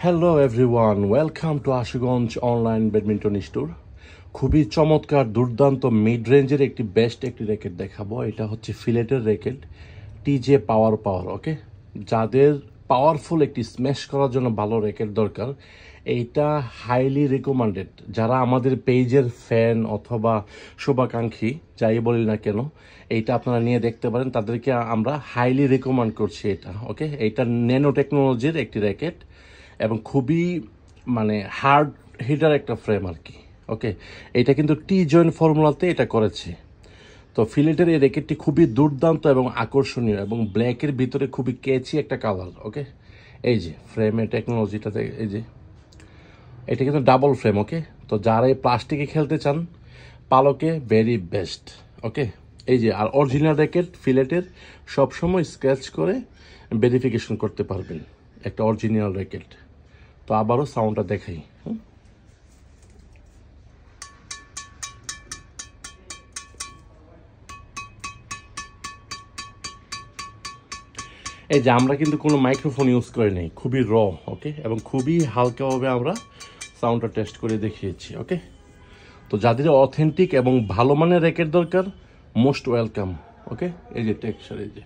Hello everyone, welcome to Ashuganj online badminton store. খুবই চমৎকার দুর্দান্ত মিড রেঞ্জের একটি বেস্ট একটি র্যাকেট দেখাবো। এটা হচ্ছে ফিলেটের র্যাকেট টিজে পাওয়ার। ওকে, যাদের পাওয়ারফুল একটি স্ম্যাশ করার জন্য ভালো র্যাকেট দরকার, এইটা হাইলি রিকমেন্ডেড। যারা আমাদের পেজের ফ্যান অথবা শুভাকাঙ্ক্ষী যাই বলি না কেন, এইটা আপনারা নিয়ে দেখতে পারেন, তাদেরকে আমরা হাইলি রিকমেন্ড করছি এটা। ওকে, এইটা ন্যানো টেকনোলজির একটি র্যাকেট এবং খুবই হার্ড হিটার একটা ফ্রেম আর কি। ওকে, এটা কিন্তু টি জয়েন্ট ফর্মুলাতে এটা করেছে। তো ফিলেটের এই র্যাকেটটি খুবই দুর্দান্ত এবং আকর্ষণীয় এবং ব্ল্যাকের ভিতরে খুবই ক্যাচি একটা কালার। ওকে, এই যে ফ্রেমের টেকনোলজিটাতে, এই যে এটা কিন্তু ডাবল ফ্রেম। ওকে, তো যারা এই প্লাস্টিকে খেলতে চান, পালকে ভেরি বেস্ট। ওকে, এই যে আর অরিজিনাল র্যাকেট ফিলেটের সবসময় স্ক্র্যাচ করে ভেরিফিকেশন করতে পারবেন একটা অরিজিনাল র্যাকেট। তো আবারও সাউন্ডটা দেখাই। এই যে আমরা কিন্তু কোনো মাইক্রোফোন ইউজ করে নেই, খুবই র। ওকে, এবং খুবই হালকাভাবে আমরা সাউন্ডটা টেস্ট করে দেখিয়েছি। ওকে, তো যাদের অথেন্টিক এবং ভালো মানের র্যাকেট দরকার, মোস্ট ওয়েলকাম। ওকে, এই যে টেক্সচার, এই যে